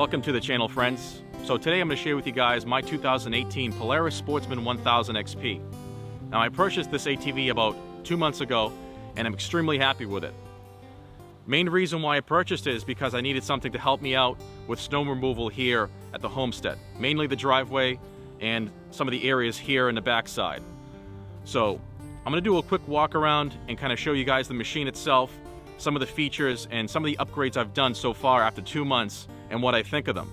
Welcome to the channel, friends. So today I'm going to share with you guys my 2018 Polaris Sportsman 1000 XP. Now I purchased this ATV about 2 months ago and I'm extremely happy with it. Main reason why I purchased it is because I needed something to help me out with snow removal here at the homestead. Mainly the driveway and some of the areas here in the backside. So I'm going to do a quick walk around and kind of show you guys the machine itself, some of the features and some of the upgrades I've done so far after 2 months and what I think of them.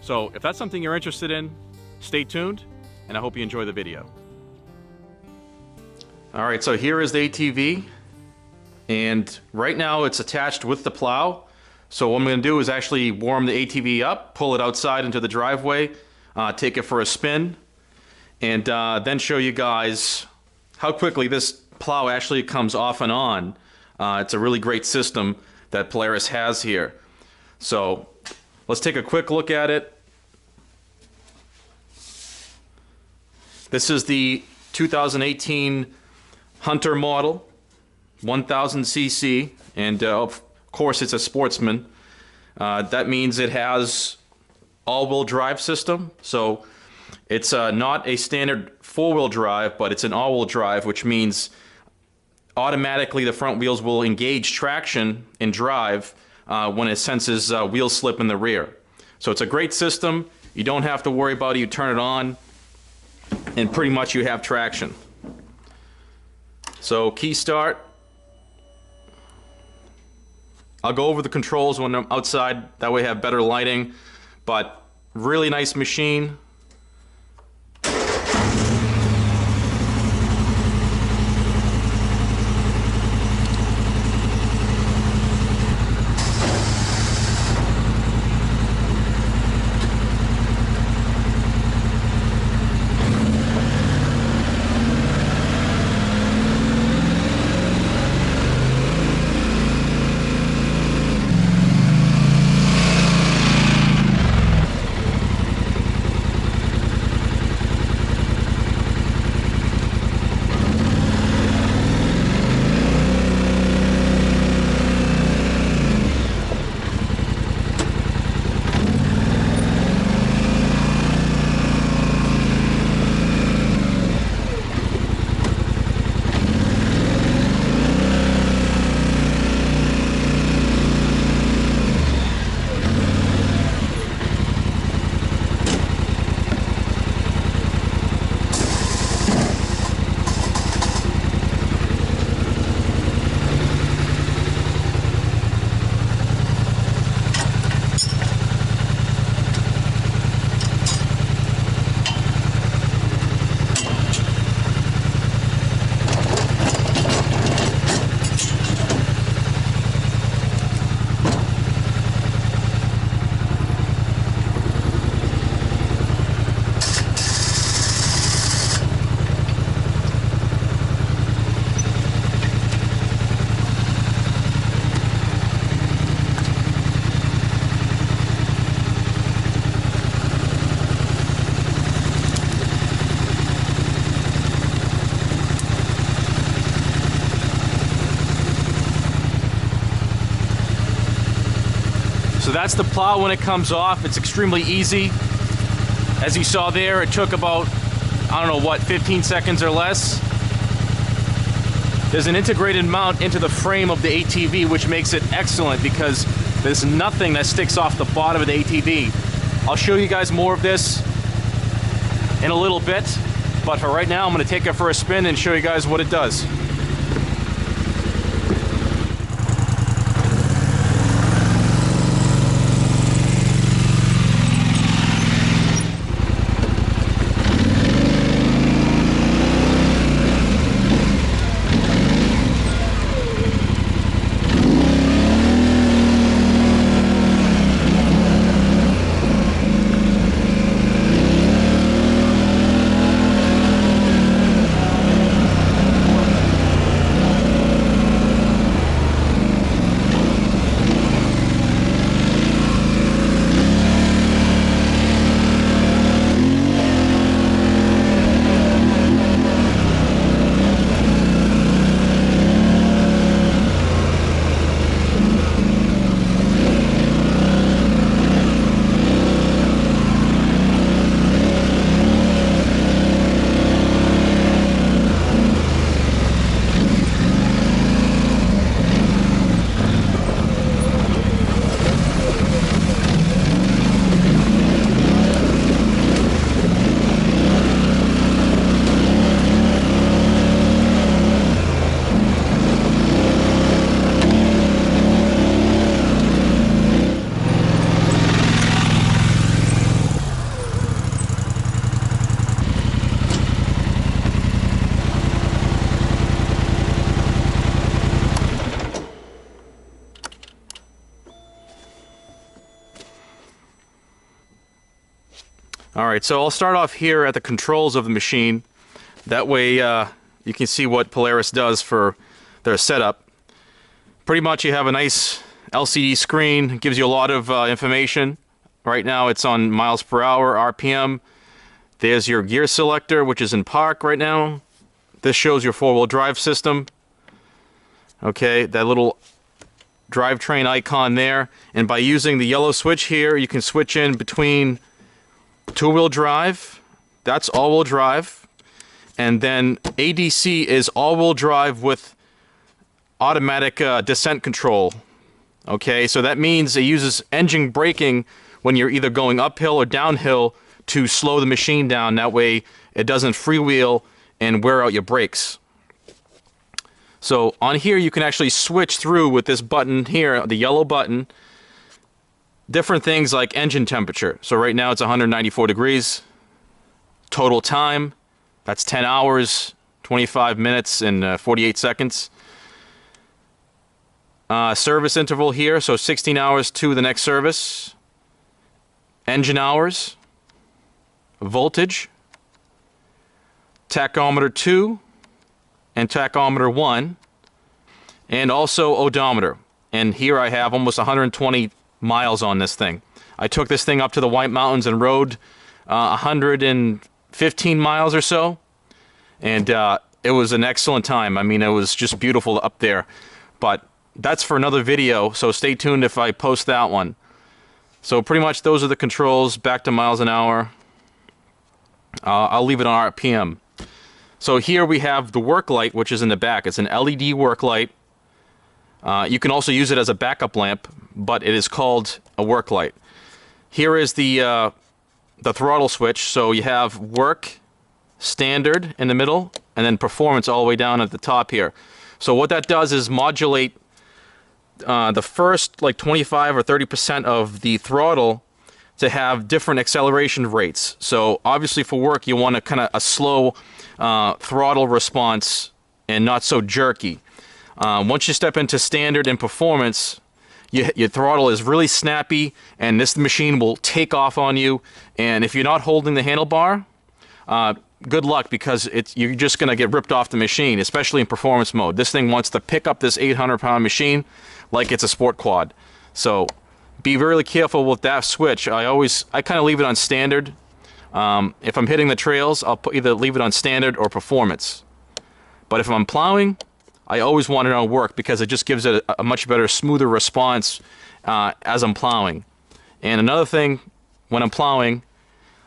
So if that's something you're interested in, stay tuned and I hope you enjoy the video. Alright, so here is the ATV and right now it's attached with the plow. So what I'm going to do is actually warm the ATV up, pull it outside into the driveway, take it for a spin, and then show you guys how quickly this plow actually comes off and on. It's a really great system that Polaris has here. So let's take a quick look at it. This is the 2018 Hunter model, 1000 cc, and of course it's a Sportsman. That means it has all-wheel drive system, so it's not a standard four-wheel drive, but it's an all-wheel drive, which means automatically the front wheels will engage traction and drive when it senses wheel slip in the rear. So it's a great system. You don't have to worry about it. You turn it on and pretty much you have traction. So key start. I'll go over the controls when I'm outside, that way I have better lighting, but really nice machine. So that's the plow when it comes off. It's extremely easy. As you saw there, it took about, I don't know what, 15 seconds or less. There's an integrated mount into the frame of the ATV, which makes it excellent because there's nothing that sticks off the bottom of the ATV. I'll show you guys more of this in a little bit, but for right now, I'm going to take it for a spin and show you guys what it does. Alright, so I'll start off here at the controls of the machine. That way you can see what Polaris does for their setup. Pretty much you have a nice LCD screen. It gives you a lot of information. Right now it's on miles per hour, RPM. There's your gear selector, which is in park right now. This shows your four-wheel drive system. Okay, that little drivetrain icon there. And by using the yellow switch here, you can switch in between two-wheel drive. That's all-wheel drive. And then ADC is all-wheel drive with automatic descent control. Okay, so that means it uses engine braking when you're either going uphill or downhill to slow the machine down. That way it doesn't freewheel and wear out your brakes. So on here you can actually switch through with this button here, the yellow button, different things like engine temperature. So right now it's 194 degrees. Total time, that's 10 hours, 25 minutes, and 48 seconds. Service interval here, so 16 hours to the next service. Engine hours. Voltage. Tachometer 2 and tachometer 1. And also odometer. And here I have almost 120 miles on this thing. I took this thing up to the White Mountains and rode 115 miles or so. And it was an excellent time. I mean, it was just beautiful up there. But that's for another video, so stay tuned if I post that one. So pretty much those are the controls. Back to miles an hour. I'll leave it on RPM. So here we have the work light, which is in the back. It's an LED work light. You can also use it as a backup lamp, but it is called a work light. Here is the throttle switch. So you have work, standard in the middle, and then performance all the way down at the top here. So what that does is modulate the first like 25 or 30% of the throttle to have different acceleration rates. So obviously for work you want a slow throttle response and not so jerky. Once you step into standard and performance, your throttle is really snappy and this machine will take off on you. And if you're not holding the handlebar, good luck, because you're just going to get ripped off the machine, especially in performance mode. This thing wants to pick up this 800-pound machine like it's a sport quad. So be really careful with that switch. I kind of leave it on standard. If I'm hitting the trails, I'll either leave it on standard or performance. But if I'm plowing, I always want it on work because it just gives it a much better, smoother response as I'm plowing. And another thing, when I'm plowing,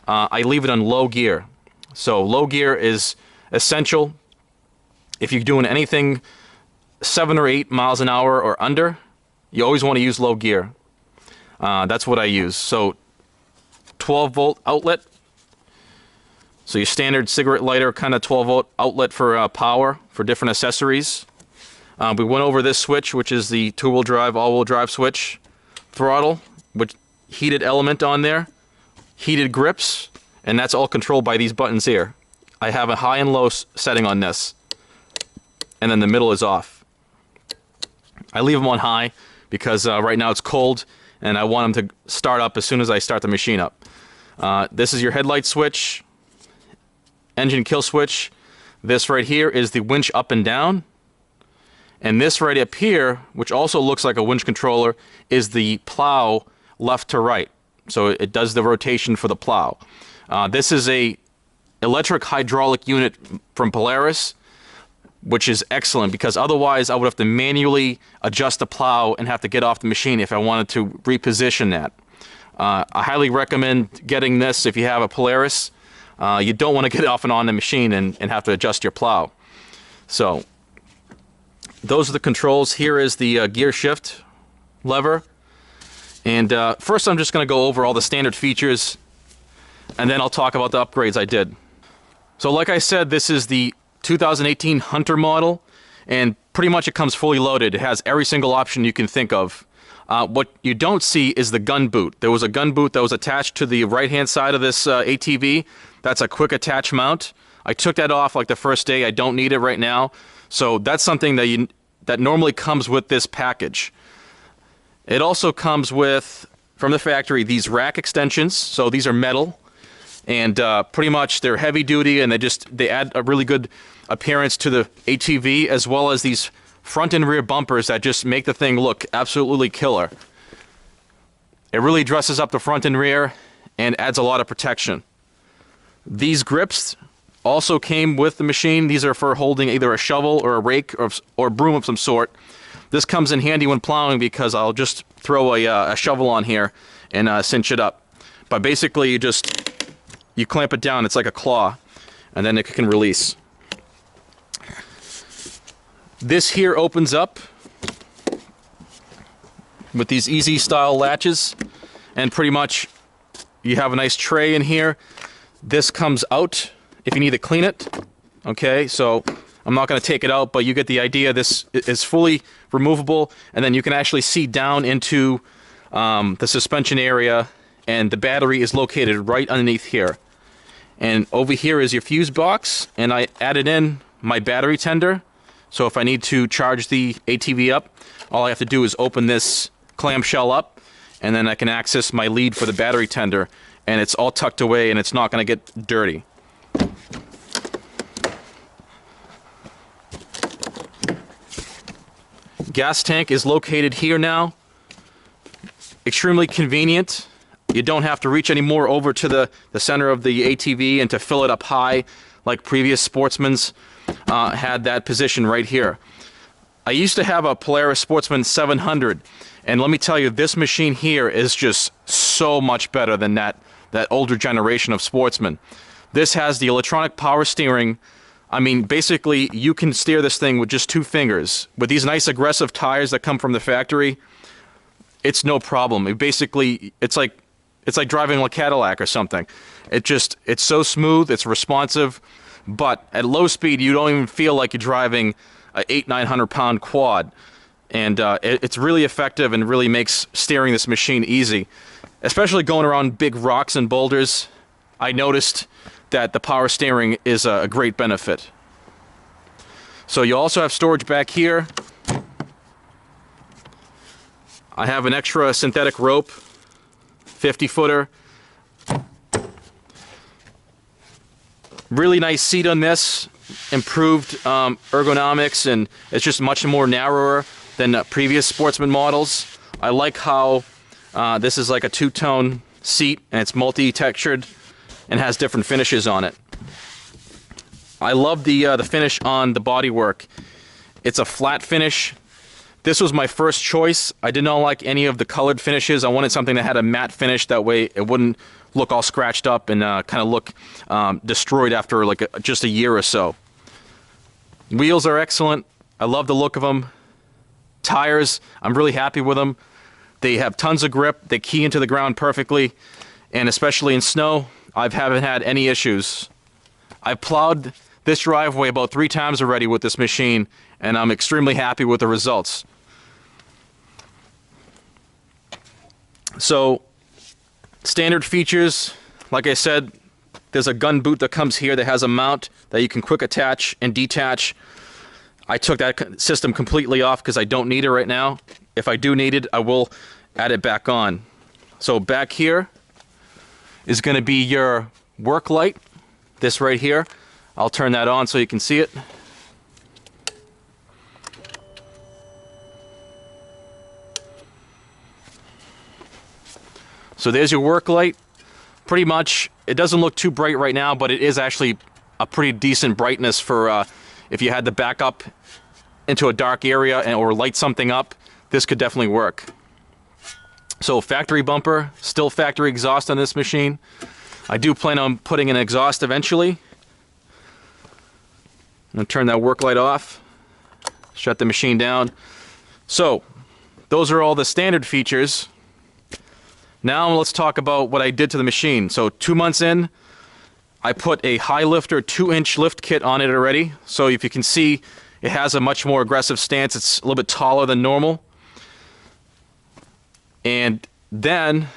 I leave it on low gear. So low gear is essential. If you're doing anything 7 or 8 miles an hour or under, you always want to use low gear. That's what I use. So 12-volt outlet. So your standard cigarette lighter, kind of 12-volt outlet for power for different accessories. We went over this switch, which is the two-wheel drive, all-wheel drive switch. Throttle, which heated element on there. Heated grips. And that's all controlled by these buttons here. I have a high and low setting on this. And then the middle is off. I leave them on high because right now it's cold and I want them to start up as soon as I start the machine up. This is your headlight switch. Engine kill switch. This right here is the winch up and down. And this right up here, which also looks like a winch controller, is the plow left to right. So it does the rotation for the plow. This is a electric hydraulic unit from Polaris, which is excellent because otherwise I would have to manually adjust the plow and have to get off the machine if I wanted to reposition that. I highly recommend getting this if you have a Polaris. You don't want to get off and on the machine and have to adjust your plow. So those are the controls. Here is the gear shift lever. And first I'm just going to go over all the standard features and then I'll talk about the upgrades I did. So like I said, this is the 2018 Hunter model, and pretty much it comes fully loaded. It has every single option you can think of. What you don't see is the gun boot. There was a gun boot that was attached to the right-hand side of this ATV. That's a quick attach mount. I took that off like the first day. I don't need it right now. So that's something that normally comes with this package. It also comes with, from the factory, these rack extensions. So these are metal. And pretty much they're heavy duty, and they add a really good appearance to the ATV, as well as these front and rear bumpers that just make the thing look absolutely killer. It really dresses up the front and rear and adds a lot of protection. These grips also came with the machine. These are for holding either a shovel or a rake or broom of some sort. This comes in handy when plowing because I'll just throw a shovel on here and cinch it up. But basically you clamp it down, it's like a claw, and then it can release. This here opens up with these easy style latches, and pretty much you have a nice tray in here. This comes out if you need to clean it. Okay, so I'm not going to take it out, but you get the idea. This is fully removable, and then you can actually see down into the suspension area, and the battery is located right underneath here. And over here is your fuse box, and I added in my battery tender. So if I need to charge the ATV up, all I have to do is open this clamshell up, and then I can access my lead for the battery tender, and it's all tucked away and it's not going to get dirty. Gas tank is located here now. Extremely convenient. You don't have to reach anymore over to the center of the ATV and to fill it up high like previous Sportsman's had that position right here. I used to have a Polaris Sportsman 700, and let me tell you, this machine here is just so much better than that older generation of Sportsman. This has the electronic power steering. I mean, basically, you can steer this thing with just 2 fingers. With these nice aggressive tires that come from the factory, it's no problem. It's like driving a Cadillac or something. It's so smooth, it's responsive, but at low speed, you don't even feel like you're driving a 800-900 pound quad. And it's really effective and really makes steering this machine easy. Especially going around big rocks and boulders, I noticed that the power steering is a great benefit. So you also have storage back here. I have an extra synthetic rope, 50-footer. Really nice seat on this, improved ergonomics, and it's just much more narrower than previous Sportsman models. I like how this is like a 2-tone seat, and it's multi-textured and has different finishes on it. I love the finish on the bodywork. It's a flat finish. This was my first choice. I did not like any of the colored finishes. I wanted something that had a matte finish, that way it wouldn't look all scratched up and kind of look destroyed after like just a year or so. Wheels are excellent. I love the look of them. Tires, I'm really happy with them. They have tons of grip. They key into the ground perfectly, and especially in snow, I haven't had any issues. I've plowed this driveway about 3 times already with this machine, and I'm extremely happy with the results. So, standard features, like I said, there's a gun boot that comes here that has a mount that you can quick attach and detach. I took that system completely off because I don't need it right now. If I do need it, I will add it back on. So back here is going to be your work light, this right here. I'll turn that on so you can see it. So there's your work light. Pretty much, it doesn't look too bright right now, but it is actually a pretty decent brightness for if you had to back up into a dark area or light something up, this could definitely work. So factory bumper, still factory exhaust on this machine. I do plan on putting an exhaust eventually. I'm going to turn that work light off, shut the machine down. So those are all the standard features. Now let's talk about what I did to the machine. So 2 months in, I put a HighLifter 2-inch lift kit on it already. So if you can see, it has a much more aggressive stance. It's a little bit taller than normal. And then,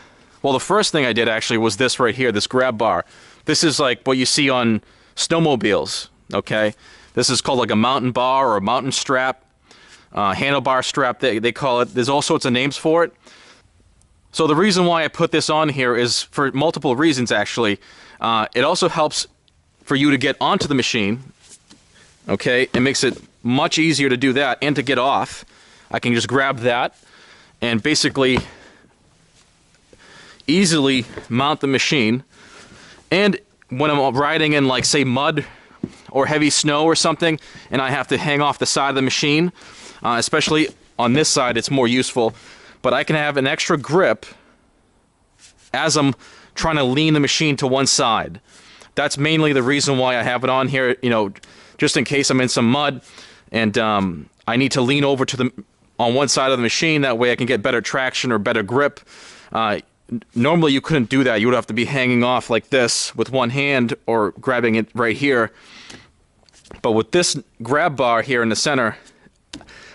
well, the first thing I did actually was this right here, this grab bar. This is like what you see on snowmobiles, okay? This is called like a mountain bar or a mountain strap, handlebar strap, they call it. There's all sorts of names for it. So the reason why I put this on here is for multiple reasons, actually. It also helps for you to get onto the machine. Okay, it makes it much easier to do that and to get off. I can just grab that and basically easily mount the machine. And when I'm riding in, like, say, mud or heavy snow or something, and I have to hang off the side of the machine, especially on this side, it's more useful. But I can have an extra grip as I'm trying to lean the machine to one side. That's mainly the reason why I have it on here, you know, just in case I'm in some mud and I need to lean over to on one side of the machine. That way I can get better traction or better grip. Normally you couldn't do that. You would have to be hanging off like this with one hand or grabbing it right here. But with this grab bar here in the center,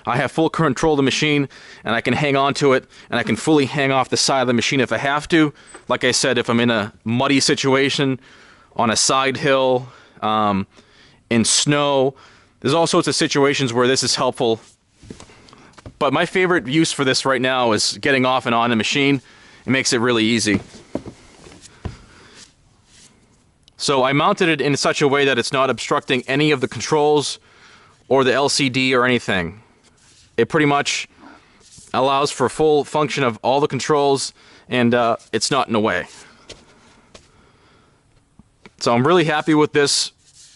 I have full control of the machine, and I can hang on to it, and I can fully hang off the side of the machine if I have to. Like I said, if I'm in a muddy situation, on a side hill, in snow, there's all sorts of situations where this is helpful. But my favorite use for this right now is getting off and on the machine. It makes it really easy. So I mounted it in such a way that it's not obstructing any of the controls or the LCD or anything. It pretty much allows for full function of all the controls, and it's not in the way. So I'm really happy with this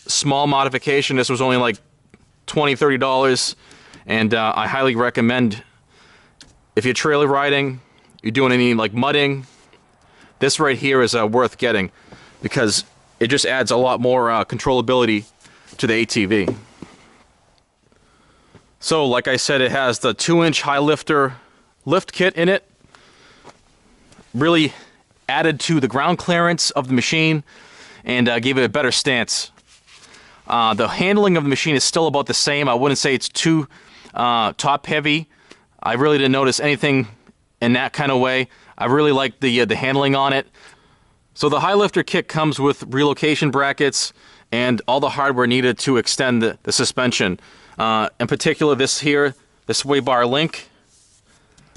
small modification. This was only like $20, $30, and I highly recommend, if you're trailer riding, you're doing any like mudding, this right here is worth getting, because it just adds a lot more controllability to the ATV. So like I said, it has the 2-inch HighLifter lift kit in it. Really added to the ground clearance of the machine and gave it a better stance. The handling of the machine is still about the same. I wouldn't say it's too top heavy. I really didn't notice anything in that kind of way. I really like the handling on it. So the HighLifter kit comes with relocation brackets and all the hardware needed to extend the suspension. In particular, this here, this sway bar link,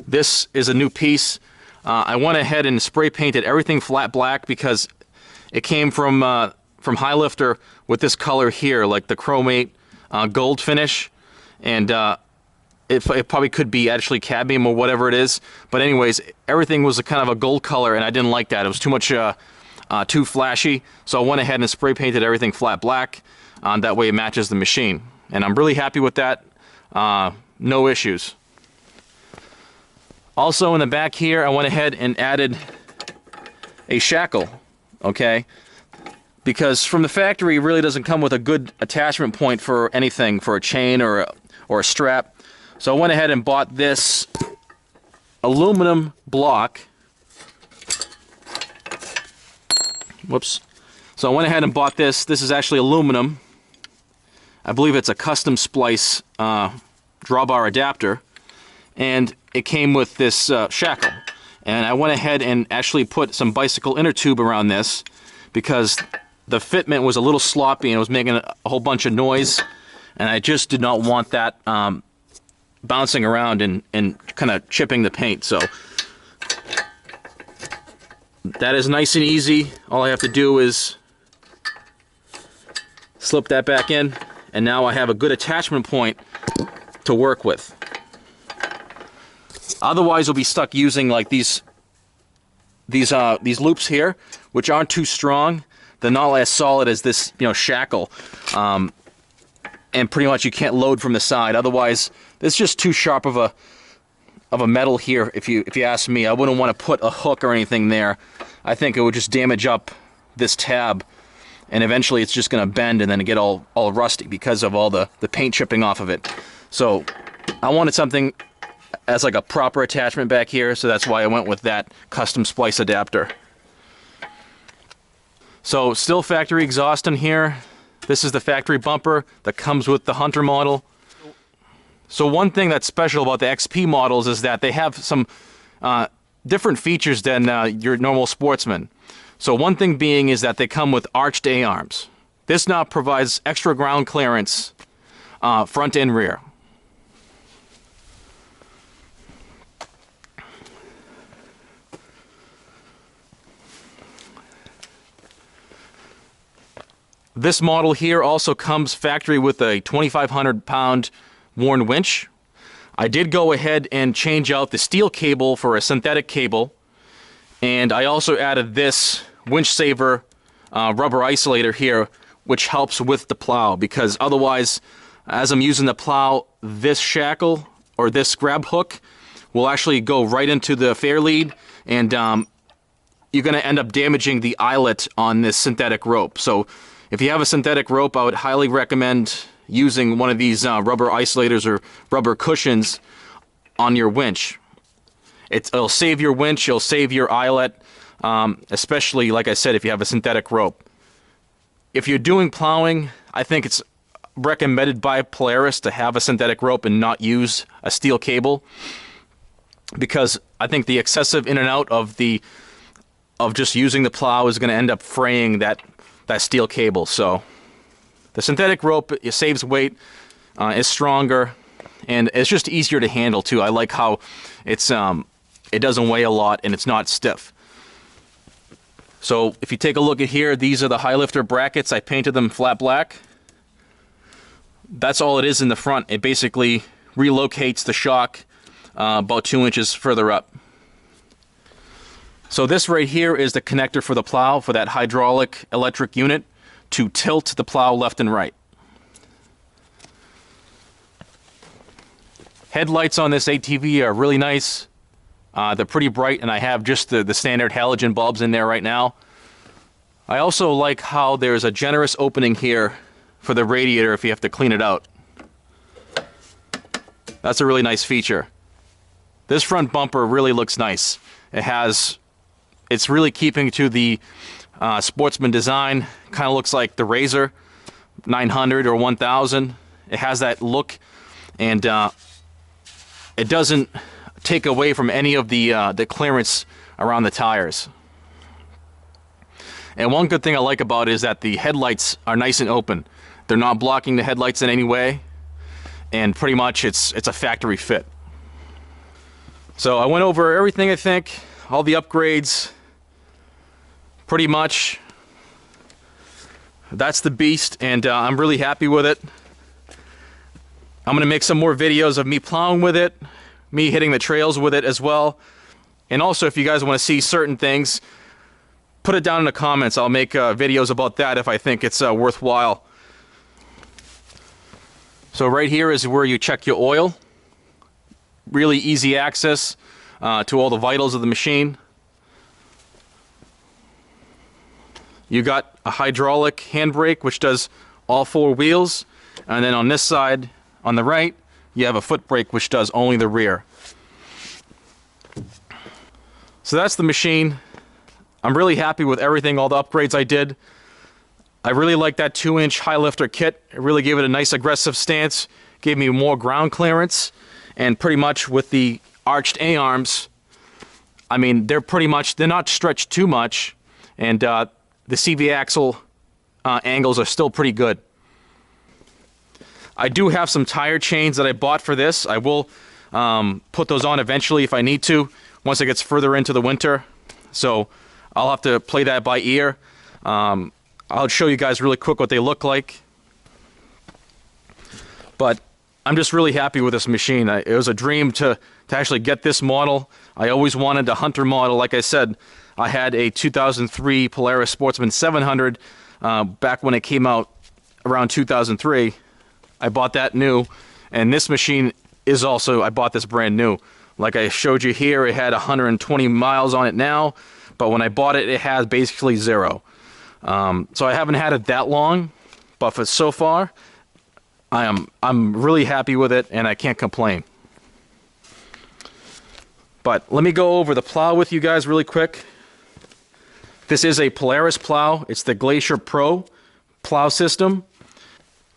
this is a new piece. I went ahead and spray painted everything flat black because it came from HighLifter with this color here, like the chromate gold finish, and it probably could be actually cadmium or whatever it is. But anyways, everything was a kind of a gold color, and I didn't like that. It was too much, too flashy. So I went ahead and spray painted everything flat black. That way it matches the machine. And I'm really happy with that. No issues. Also in the back here, I went ahead and added a shackle, okay? Because from the factory, it really doesn't come with a good attachment point for anything, for a chain or a strap. So I went ahead and bought this aluminum block. Whoops. So I went ahead and bought this. This is actually aluminum. I believe it's a custom splice drawbar adapter, and it came with this shackle. And I went ahead and actually put some bicycle inner tube around this because the fitment was a little sloppy and it was making a whole bunch of noise, and I just did not want that bouncing around and kind of chipping the paint. So that is nice and easy. All I have to do is slip that back in, and now I have a good attachment point to work with. Otherwise, we'll be stuck using like these loops here, which aren't too strong. They're not as solid as this, shackle, and pretty much you can't load from the side. Otherwise, it's just too sharp of a metal here. If you ask me, I wouldn't want to put a hook or anything there. I think it would just damage up this tab, and eventually it's just going to bend and then get all rusty because of all the paint chipping off of it. So I wanted something as like a proper attachment back here, so that's why I went with that custom splice adapter. So still factory exhaust in here. This is the factory bumper that comes with the Hunter model. So one thing that's special about the XP models is that they have some different features than your normal Sportsman. So one thing being is that they come with arched A-arms. This now provides extra ground clearance front and rear. This model here also comes factory with a 2,500 pound worn winch. I did go ahead and change out the steel cable for a synthetic cable, and I also added this winch saver rubber isolator here, which helps with the plow, because otherwise, as I'm using the plow, this shackle or this grab hook will actually go right into the fair lead, and you're going to end up damaging the eyelet on this synthetic rope. So if you have a synthetic rope, I would highly recommend using one of these rubber isolators or rubber cushions on your winch. It'll save your winch, it'll save your eyelet, especially, like I said, if you have a synthetic rope. If you're doing plowing, I think it's recommended by Polaris to have a synthetic rope and not use a steel cable, because I think the excessive in and out of just using the plow is going to end up fraying that steel cable. So the synthetic rope, it saves weight, is stronger, and it's just easier to handle too. I like how it doesn't weigh a lot and it's not stiff. So if you take a look at here, these are the HighLifter brackets. I painted them flat black. That's all it is in the front. It basically relocates the shock about 2 inches further up. So this right here is the connector for the plow, for that hydraulic electric unit to tilt the plow left and right. Headlights on this ATV are really nice. They're pretty bright, and I have just the standard halogen bulbs in there right now. I also like how there's a generous opening here for the radiator if you have to clean it out. That's a really nice feature. This front bumper really looks nice. It's really keeping to the Sportsman design. Kind of looks like the Razor 900 or 1000. It has that look, and it doesn't take away from any of the clearance around the tires. And one good thing I like about it is that the headlights are nice and open. They're not blocking the headlights in any way, and pretty much it's a factory fit. So I went over everything, I think, all the upgrades, pretty much. That's the beast, and I'm really happy with it. I'm going to make some more videos of me plowing with it, me hitting the trails with it as well. And also, if you guys want to see certain things, put it down in the comments. I'll make videos about that if I think it's worthwhile. So right here is where you check your oil. Really easy access to all the vitals of the machine. You got a hydraulic handbrake, which does all 4 wheels. And then on this side, on the right, you have a foot brake, which does only the rear. So that's the machine. I'm really happy with everything, all the upgrades I did. I really like that 2-inch HighLifter kit. It really gave it a nice aggressive stance, gave me more ground clearance, and pretty much with the arched A-arms, I mean, they're not stretched too much, and the CV axle angles are still pretty good. I do have some tire chains that I bought for this. I will put those on eventually if I need to, once it gets further into the winter. So I'll have to play that by ear. I'll show you guys really quick what they look like. But I'm just really happy with this machine. It was a dream to actually get this model. I always wanted a hunter model. Like I said, I had a 2003 Polaris Sportsman 700 back when it came out around 2003. I bought that new, and this machine is also, I bought this brand new. Like I showed you here, it had 120 miles on it now, but when I bought it, it has basically 0. So I haven't had it that long, but for so far, I'm really happy with it, and I can't complain. But let me go over the plow with you guys really quick. This is a Polaris Plow. It's the Glacier Pro plow system.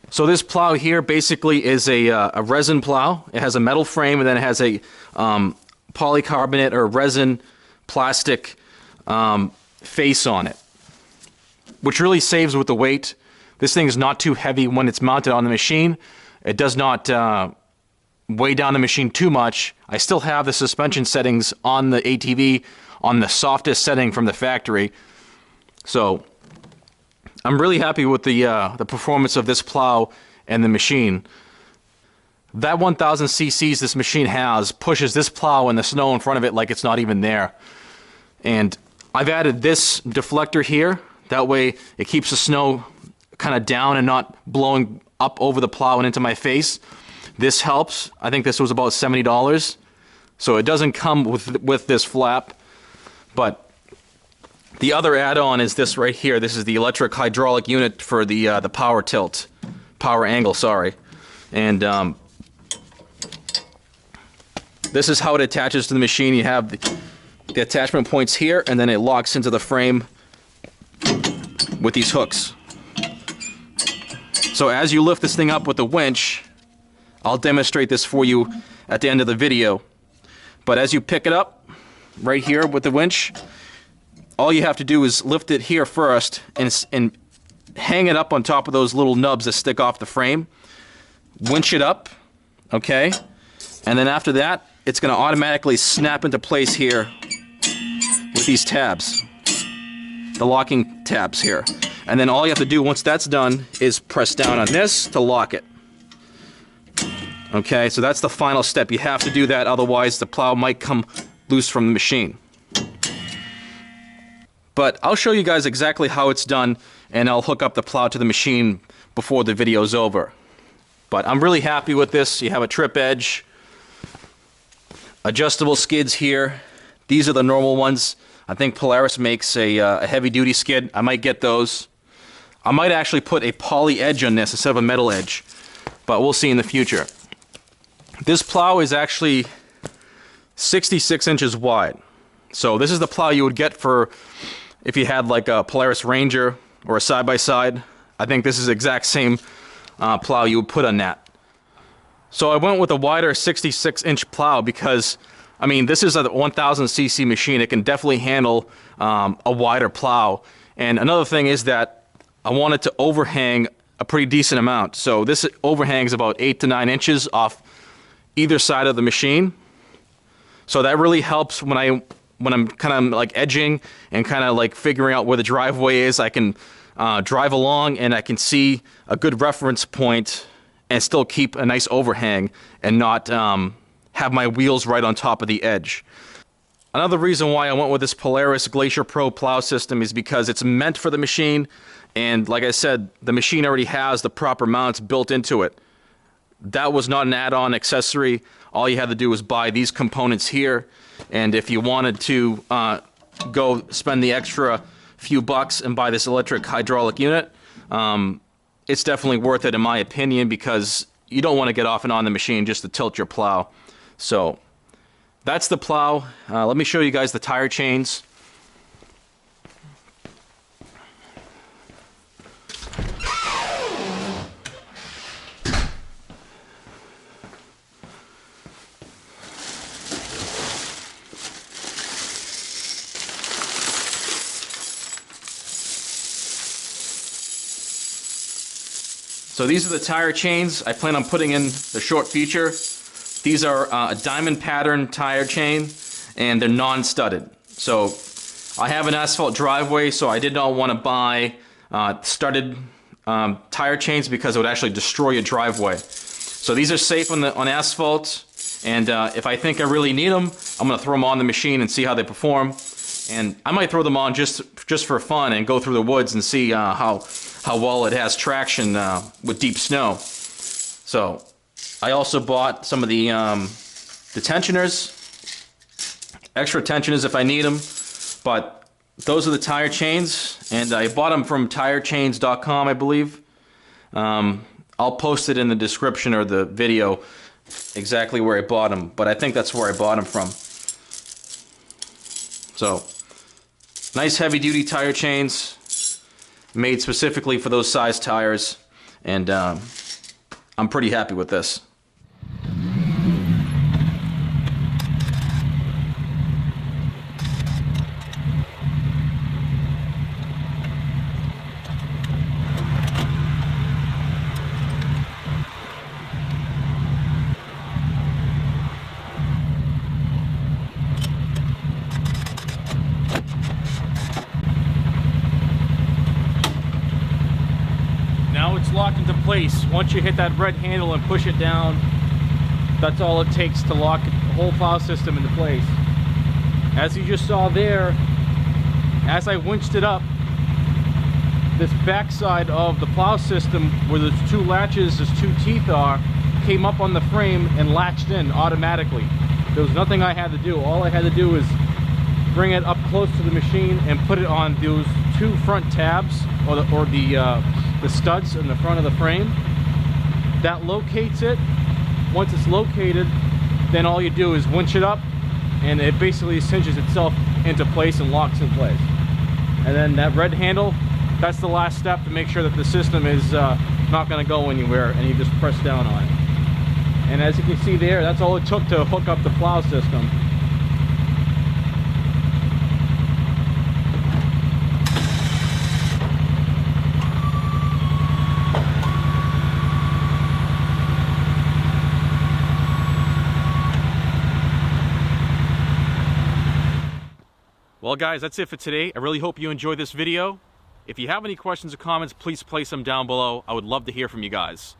So this plow here basically is a resin plow. It has a metal frame, and then it has a polycarbonate or resin plastic face on it, which really saves with the weight. This thing is not too heavy when it's mounted on the machine. It does not weigh down the machine too much. I still have the suspension settings on the ATV on the softest setting from the factory. So I'm really happy with the performance of this plow and the machine. That 1000 cc's this machine has pushes this plow in the snow in front of it like it's not even there. And I've added this deflector here. That way it keeps the snow kind of down and not blowing up over the plow and into my face. This helps. I think this was about $70. So it doesn't come with this flap. But the other add-on is this right here. This is the electric hydraulic unit for the power angle, sorry. And this is how it attaches to the machine. You have the attachment points here, and then it locks into the frame with these hooks. So as you lift this thing up with the winch, I'll demonstrate this for you at the end of the video. But as you pick it up right here with the winch, all you have to do is lift it here first and hang it up on top of those little nubs that stick off the frame. Winch it up, okay? And then after that, it's going to automatically snap into place here with these tabs, the locking tabs here. And then all you have to do once that's done is press down on this to lock it. Okay, so that's the final step. You have to do that, otherwise the plow might come loose from the machine. But I'll show you guys exactly how it's done, and I'll hook up the plow to the machine before the video's over. But I'm really happy with this. You have a trip edge, adjustable skids here. These are the normal ones. I think Polaris makes a heavy-duty skid. I might get those. I might actually put a poly edge on this instead of a metal edge, but we'll see in the future. This plow is actually 66 inches wide. So this is the plow you would get for if you had like a Polaris Ranger or a side-by-side. I think this is the exact same plow you would put on that. So I went with a wider 66-inch plow because, I mean, this is a 1000 cc machine. It can definitely handle a wider plow. And another thing is that I wanted to overhang a pretty decent amount. So this overhangs about 8 to 9 inches off either side of the machine. So that really helps when I'm kind of like edging and kind of like figuring out where the driveway is. I can drive along and I can see a good reference point and still keep a nice overhang and not have my wheels right on top of the edge. Another reason why I went with this Polaris Glacier Pro plow system is because it's meant for the machine, and like I said, the machine already has the proper mounts built into it. That was not an add-on accessory. All you had to do was buy these components here, and if you wanted to go spend the extra few bucks and buy this electric hydraulic unit, it's definitely worth it in my opinion, because you don't want to get off and on the machine just to tilt your plow. So that's the plow. Let me show you guys the tire chains. So these are the tire chains I plan on putting in the short future. These are a diamond pattern tire chain, and they're non-studded. So I have an asphalt driveway, so I did not want to buy studded tire chains because it would actually destroy your driveway. So these are safe on asphalt, and if I think I really need them, I'm going to throw them on the machine and see how they perform. And I might throw them on just for fun and go through the woods and see how well it has traction with deep snow. So I also bought some of the tensioners, extra tensioners if I need them. But those are the tire chains, and I bought them from tirechains.com, I believe. I'll post it in the description or the video exactly where I bought them, but I think that's where I bought them from. So nice heavy duty tire chains made specifically for those size tires, and I'm pretty happy with this. place. Once you hit that red handle and push it down, that's all it takes to lock the whole plow system into place. As you just saw there, as I winched it up, this backside of the plow system where the two latches, those two teeth are, came up on the frame and latched in automatically. There was nothing I had to do. All I had to do was bring it up close to the machine and put it on those two front tabs, or the studs in the front of the frame. That locates it. Once it's located, then all you do is winch it up, and it basically cinches itself into place and locks in place. And then that red handle, that's the last step to make sure that the system is not going to go anywhere, and you just press down on it. And as you can see there, that's all it took to hook up the plow system. Well guys, that's it for today. I really hope you enjoyed this video. If you have any questions or comments, please place them down below. I would love to hear from you guys.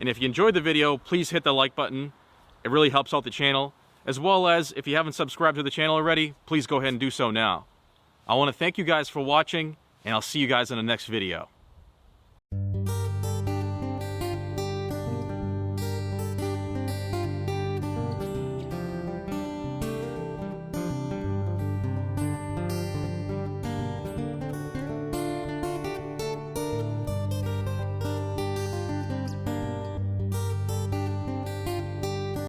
And if you enjoyed the video, please hit the like button. It really helps out the channel. As well as, if you haven't subscribed to the channel already, please go ahead and do so now. I want to thank you guys for watching, and I'll see you guys in the next video.